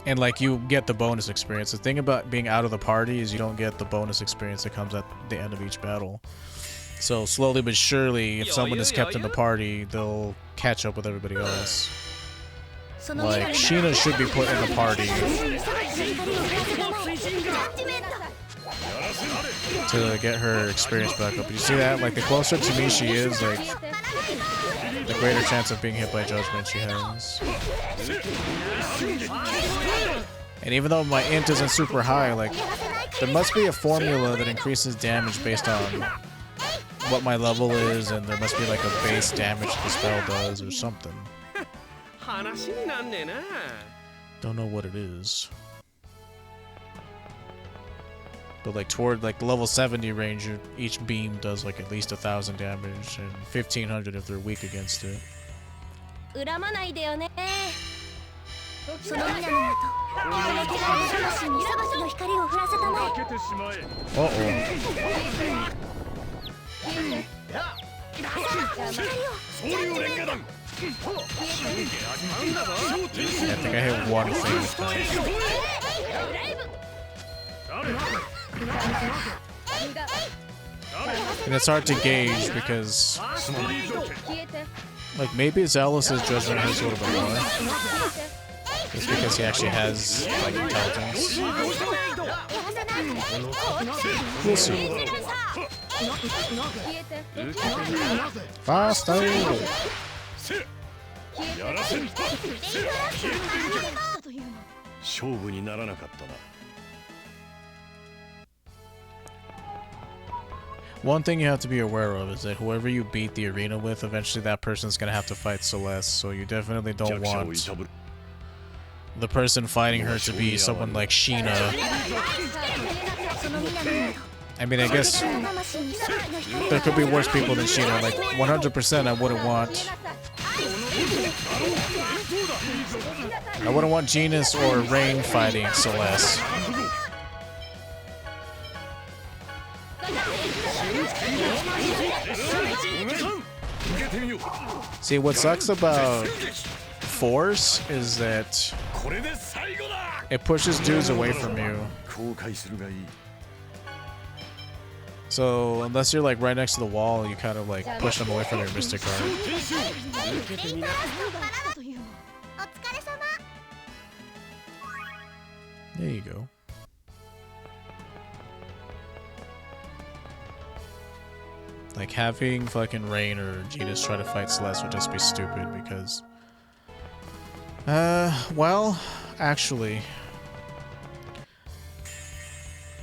And like you get the bonus experience. The thing about being out of the party is you don't get the bonus experience that comes at the end of each battle. So slowly but surely, if someone is kept in the party, they'll catch up with everybody else. Like, Sheena should be put in the party to get her experience back up. You see that? Like, the closer to me she is, like, the greater chance of being hit by judgment she has. And even though my int isn't super high, like, there must be a formula that increases damage based on what my level is, and there must be like a base damage the spell does or something. Don't know what it is. But like toward like the level 70 range, each beam does like at least 1,000 damage and 1,500 if they're weak against it. I think I hit one thing. And it's hard to gauge because, like, maybe Zealous's judgment hurts a little bit more. It's because he actually has, like, intelligence. We'll see. Faster! One thing you have to be aware of is that whoever you beat the arena with, eventually that person's gonna have to fight Celeste, so you definitely don't want the person fighting her to be someone like Sheena. I mean, I guess there could be worse people than Sheena. Like, 100% I wouldn't want Genus or Rain fighting Celeste. See, what sucks about Force is that it pushes dudes away from you. So unless you're like right next to the wall, you kind of like push them away from your Mystic Card. There you go. Like, having fucking Rain or Genus try to fight Celeste would just be stupid because... well, actually...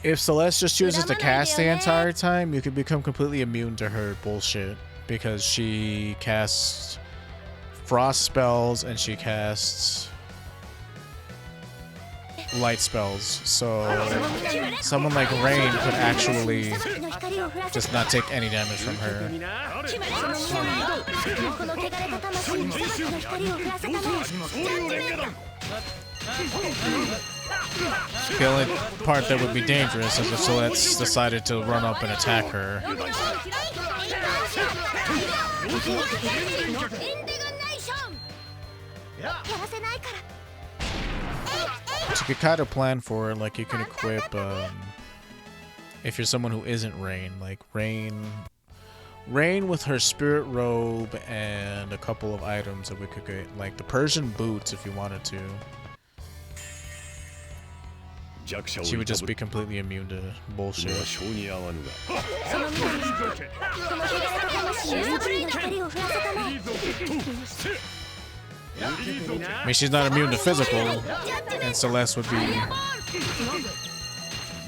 if Celeste just chooses to cast the entire time, you could become completely immune to her bullshit. Because she casts frost spells and she casts light spells. So someone like Rain could actually just not take any damage from her. The only part that would be dangerous is if Celeste decided to run up and attack her. But you could kind of plan for it, like you can equip, if you're someone who isn't Rain, like Rain with her Spirit Robe and a couple of items that we could get, like the Persian Boots if you wanted to. She would just be completely immune to bullshit. I mean, she's not immune to physical, and Celeste would be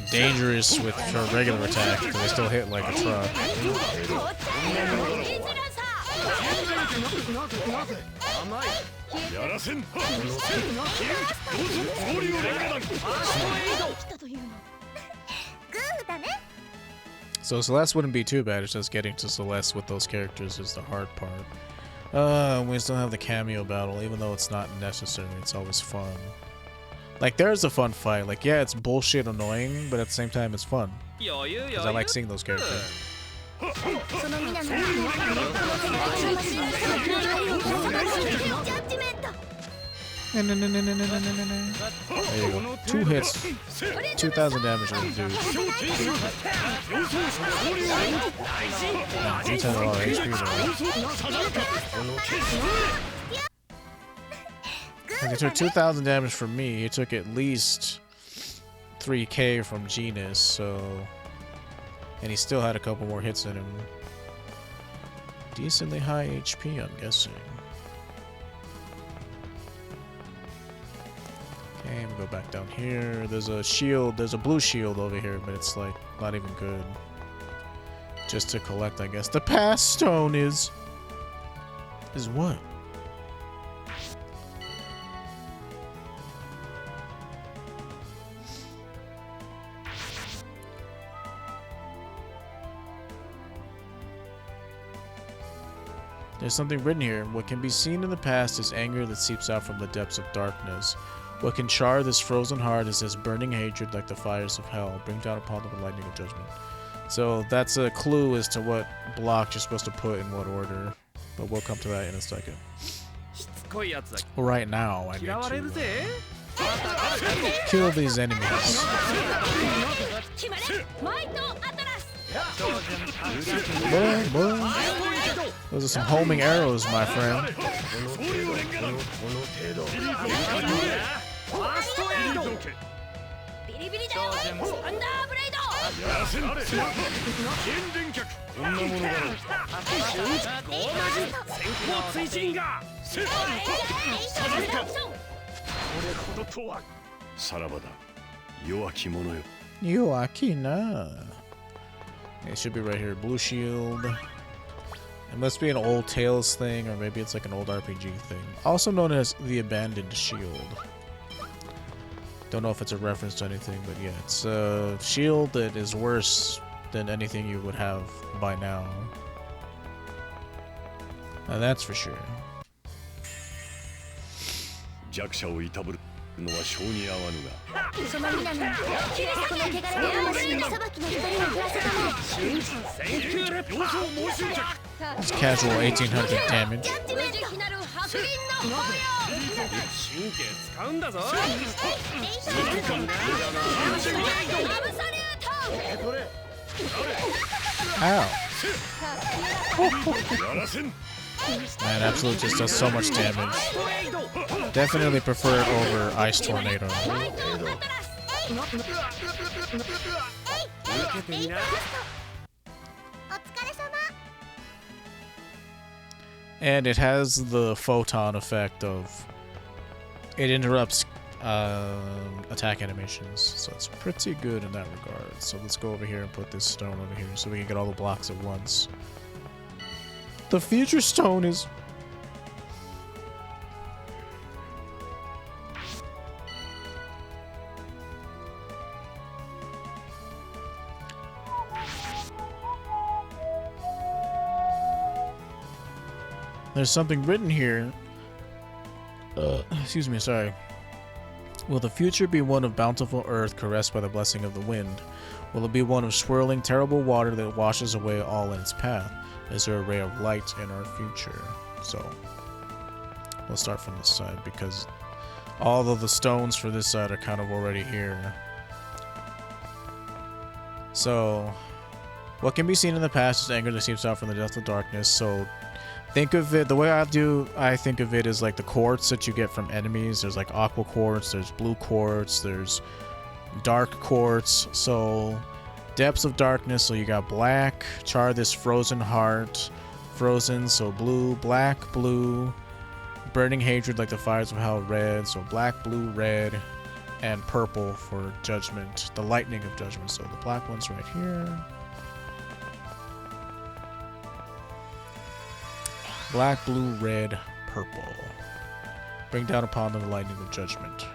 dangerous with her regular attack because they still hit like a truck. So Celeste wouldn't be too bad, it's just getting to Celeste with those characters is the hard part. We still have the cameo battle, even though it's not necessary, it's always fun. Like, there's a fun fight, like, yeah, it's bullshit annoying, but at the same time it's fun. Because I like seeing those characters. There you go. 2 hits. 2,000 damage on the dude. Nah, he's had a lot of HP though. He took 2,000 damage from me. He took at least 3k from Genus, so... And he still had a couple more hits in him. Decently high HP, I'm guessing. Okay, we'll go back down here. There's a shield, there's a blue shield over here, but it's like not even good. Just to collect, I guess. The pass stone is what? There's something written here. What can be seen in the past is anger that seeps out from the depths of darkness. What can char this frozen heart is this burning hatred like the fires of hell. Bring down upon them the lightning of judgment. So that's a clue as to what block you're supposed to put in what order. But we'll come to that in a second. Well, right now, I need to kill these enemies. Boy. Those are some homing arrows, my friend. Yoakina. It should be right here. Blue shield. It must be an old Tales thing, or maybe it's like an old RPG thing. Also known as the Abandoned Shield. Don't know if it's a reference to anything, but yeah, it's a shield that is worse than anything you would have by now. Now that's for sure. It's casual 1800 damage. Ow. Man, Absolute just does so much damage. Definitely prefer it over Ice Tornado. And it has the photon effect of it interrupts attack animations, so it's pretty good in that regard. So let's go over here and put this stone over here so we can get all the blocks at once. The future stone is... There's something written here. Excuse me, sorry. Will the future be one of bountiful earth caressed by the blessing of the wind? Will it be one of swirling, terrible water that washes away all in its path? Is there a ray of light in our future? So, we'll start from this side because all of the stones for this side are kind of already here. So, what can be seen in the past is anger that seeps out from the depth of darkness. So, think of it, the way I think of it is like the quartz that you get from enemies. There's like aqua quartz, there's blue quartz, there's dark quartz. So depths of darkness, so you got black, char this frozen heart, frozen, so blue, black, blue, burning hatred like the fires of hell, red, so black, blue, red, and purple for judgment, the lightning of judgment. So the black one's right here. Black, blue, red, purple. Bring down upon them the lightning of judgment.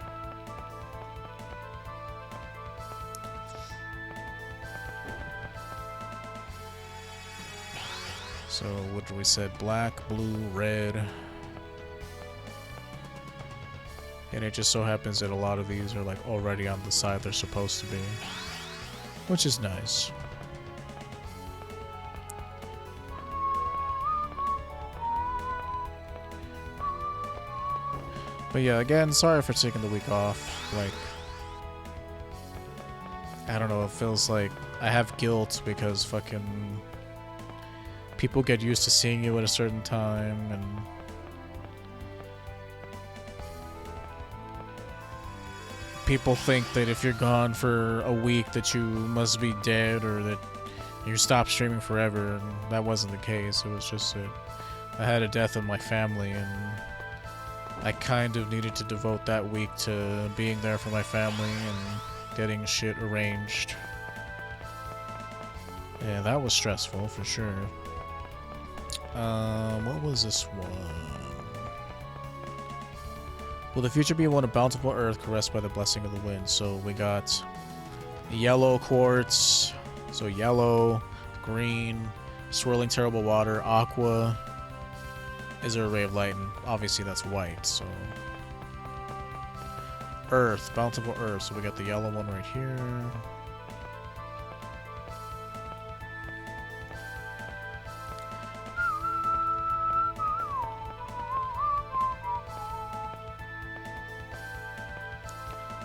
So, what did we said? Black, blue, red. And it just so happens that a lot of these are like already on the side they're supposed to be. Which is nice. But yeah, again, sorry for taking the week off. Like, I don't know, it feels like I have guilt because fucking people get used to seeing you at a certain time, and people think that if you're gone for a week that you must be dead or that you stopped streaming forever, and that wasn't the case. It was just that I had a death in my family, and I kind of needed to devote that week to being there for my family and getting shit arranged. Yeah, that was stressful for sure. What was this one? Will the future be one of bountiful earth caressed by the blessing of the wind? So we got yellow quartz, so yellow, green, swirling terrible water, aqua. Is there a ray of light? And obviously that's white, so earth, bountiful earth. So we got the yellow one right here.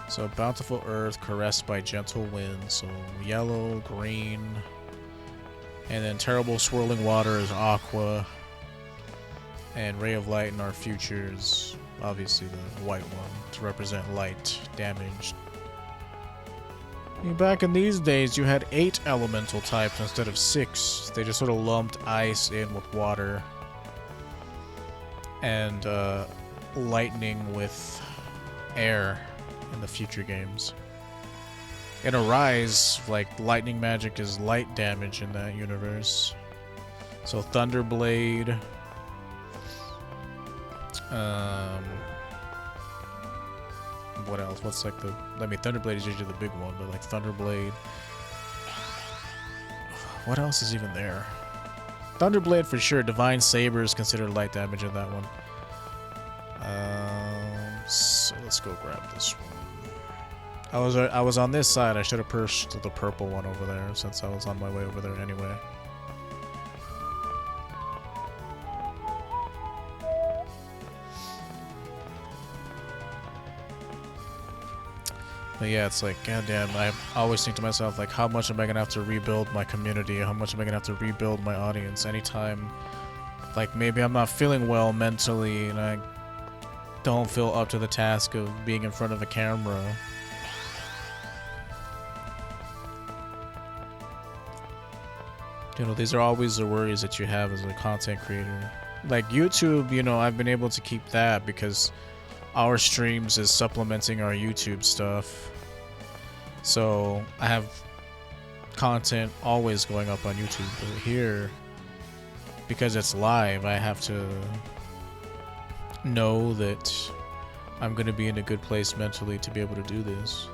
So bountiful earth caressed by gentle wind. So yellow, green, and then terrible swirling water is aqua. And ray of light in our future is obviously the white one to represent light damaged. Back in these days, you had 8 elemental types instead of 6. They just sort of lumped ice in with water and lightning with air in the future games. In Arise, like, lightning magic is light damage in that universe. So Thunderblade. What else? What's like the... I mean, Thunderblade is usually the big one, but like Thunderblade... What else is even there? Thunderblade for sure. Divine Saber is considered light damage in that one. So let's go grab this one. I was on this side. I should have pushed the purple one over there since I was on my way over there anyway. But yeah, it's like, goddamn, I always think to myself, like, how much am I gonna have to rebuild my community? How much am I gonna have to rebuild my audience? Anytime, like, maybe I'm not feeling well mentally and I don't feel up to the task of being in front of a camera. You know, these are always the worries that you have as a content creator. Like, YouTube, you know, I've been able to keep that because our streams is supplementing our YouTube stuff. So I have content always going up on YouTube. But here, because it's live, I have to know that I'm going to be in a good place mentally to be able to do this.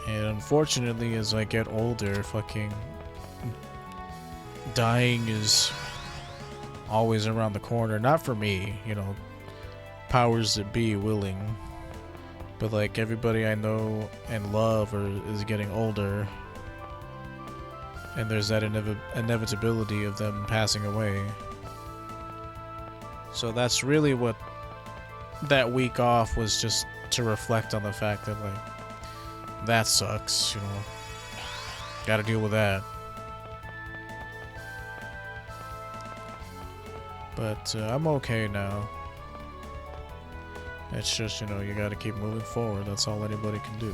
And unfortunately, as I get older, fucking dying is always around the corner. Not for me, you know, powers that be willing, but like everybody I know and love is getting older, and there's that inevitability of them passing away. So that's really what that week off was, just to reflect on the fact that, like, that sucks, you know, gotta deal with that. But I'm okay now. It's just, you know, you gotta keep moving forward. That's all anybody can do.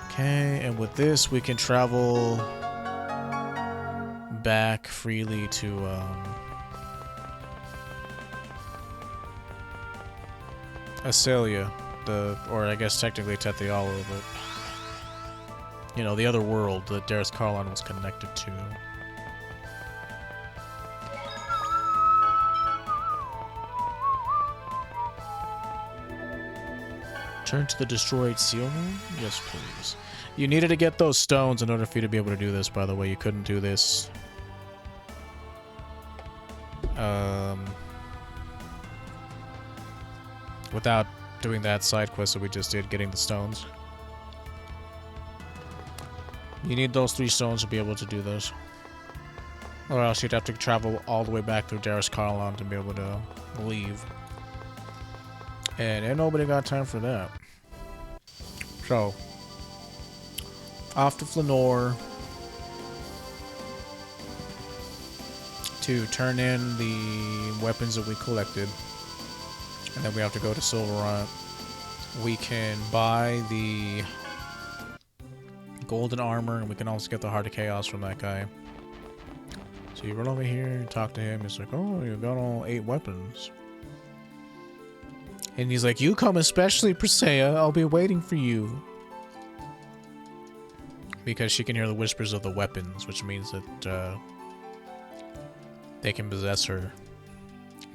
Okay, and with this, we can travel back freely to, Acelia, or I guess technically Tethialo, but, you know, the other world that Darius Carlon was connected to. Turn to the destroyed seal room? Yes, please. You needed to get those stones in order for you to be able to do this, by the way. You couldn't do this without doing that side quest that we just did, getting the stones. You need those 3 stones to be able to do this. Or else you'd have to travel all the way back through Darius Carlon to be able to leave. And ain't nobody got time for that. So, off to Flanor to turn in the weapons that we collected. And then we have to go to Silverant. We can buy the golden armor, and we can also get the Heart of Chaos from that guy. So you run over here and talk to him. He's like, oh, you got all 8 weapons. And he's like, you come especially, Presea. I'll be waiting for you. Because she can hear the whispers of the weapons, which means that they can possess her.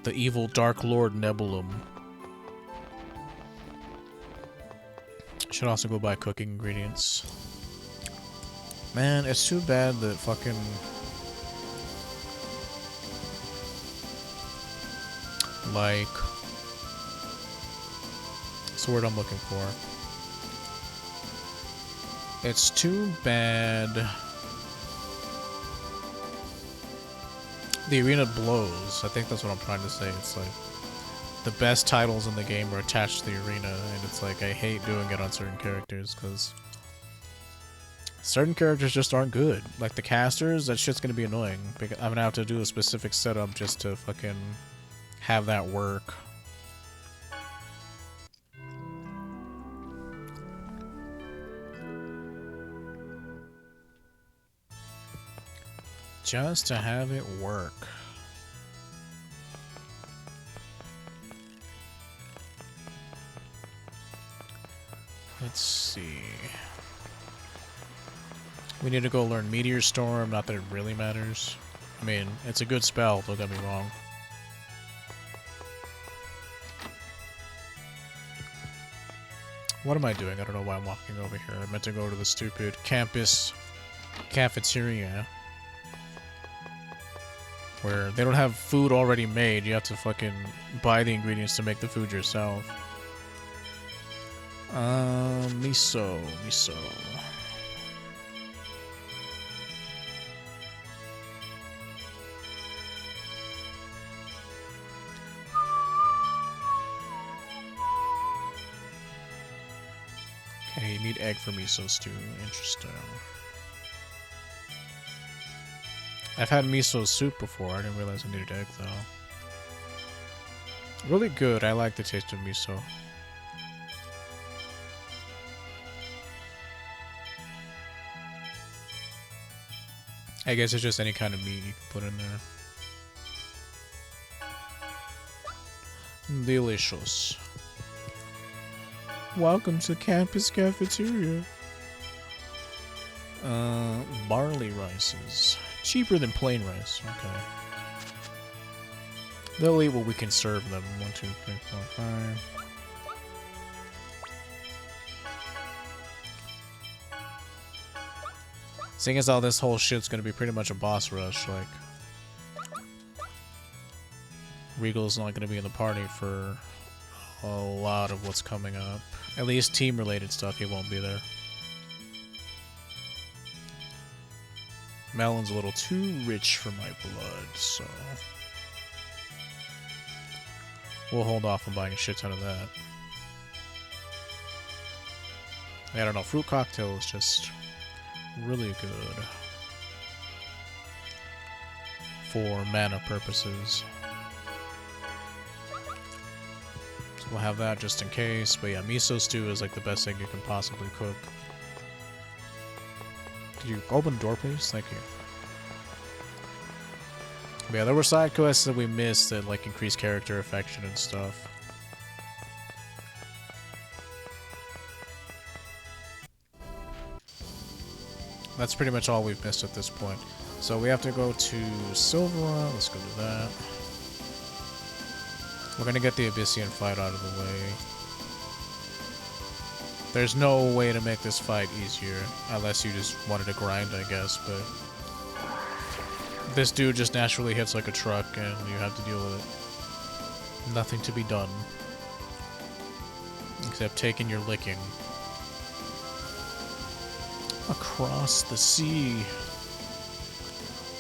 The evil Dark Lord Nebulum. Should also go buy cooking ingredients. Man, it's too bad that fucking... like... That's the word I'm looking for. It's too bad... the arena blows. I think that's what I'm trying to say. It's like... the best titles in the game are attached to the arena, and it's like, I hate doing it on certain characters, because... certain characters just aren't good. Like the casters, that shit's gonna be annoying. Because I'm gonna have to do a specific setup just to fucking have that work. Just to have it work. Let's see. We need to go learn Meteor Storm, not that it really matters. I mean, it's a good spell, don't get me wrong. What am I doing? I don't know why I'm walking over here. I meant to go to the stupid campus cafeteria. Where they don't have food already made, you have to fucking buy the ingredients to make the food yourself. Miso. Okay, you need egg for miso stew. Interesting. I've had miso soup before. I didn't realize I needed egg, though. Really good. I like the taste of miso. I guess it's just any kind of meat you can put in there. Delicious. Welcome to campus cafeteria. Barley rices. Cheaper than plain rice. Okay. They'll eat what we can serve them. 1, 2, 3, 4, 5. Seeing as all this whole shit's gonna be pretty much a boss rush, like... Regal's not gonna be in the party for a lot of what's coming up. At least team-related stuff, he won't be there. Melon's a little too rich for my blood, so... we'll hold off on buying a shit ton of that. I don't know, fruit cocktail is just really good for mana purposes. So we'll have that just in case, but yeah, miso stew is like the best thing you can possibly cook. Could you open the door, please? Thank you. But yeah, there were side quests that we missed that like increased character affection and stuff. That's pretty much all we've missed at this point. So we have to go to Silvera. Let's go to that. We're gonna get the Abyssian Fight out of the way. There's no way to make this fight easier, unless you just wanted to grind, I guess, but... this dude just naturally hits like a truck, and you have to deal with it. Nothing to be done. Except taking your licking. Across the sea.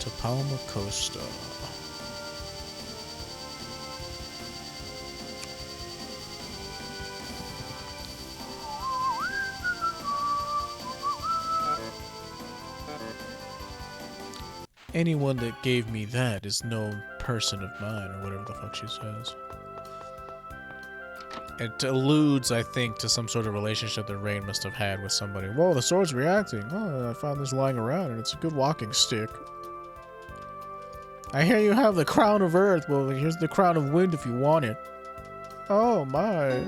To to Palma Costa. Anyone that gave me that is no person of mine, or whatever the fuck she says. It alludes, I think, to some sort of relationship that Rain must have had with somebody. Whoa, the sword's reacting. Oh, I found this lying around, and it's a good walking stick. I hear you have the crown of earth. Well, here's the crown of wind if you want it. Oh, my.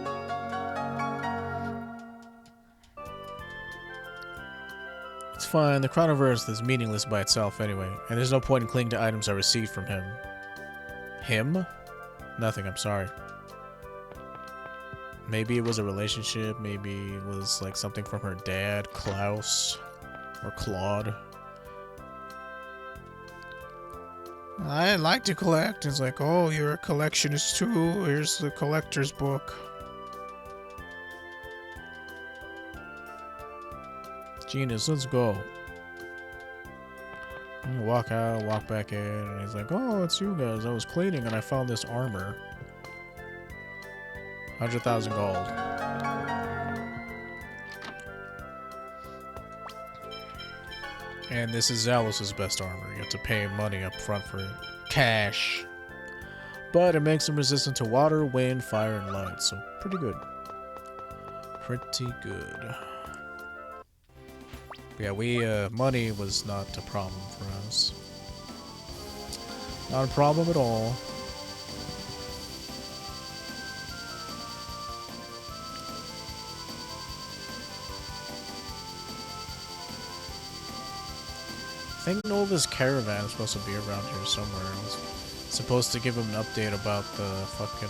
It's fine. The crown of earth is meaningless by itself anyway, and there's no point in clinging to items I received from him. Him? Nothing, I'm sorry. Maybe it was a relationship, maybe it was like something from her dad, Klaus, or Claude. I like to collect. It's like, oh, you're a collectionist too. Here's the collector's book. Genius, let's go. And you walk out, walk back in, and he's like, oh, it's you guys. I was cleaning and I found this armor. 100,000 gold. And this is Zalos' best armor. You have to pay money up front for it. Cash. But it makes him resistant to water, wind, fire, and light. So, pretty good. Pretty good. But yeah, money was not a problem for us. Not a problem at all. I think Nova's caravan is supposed to be around here somewhere. I was supposed to give him an update about the fucking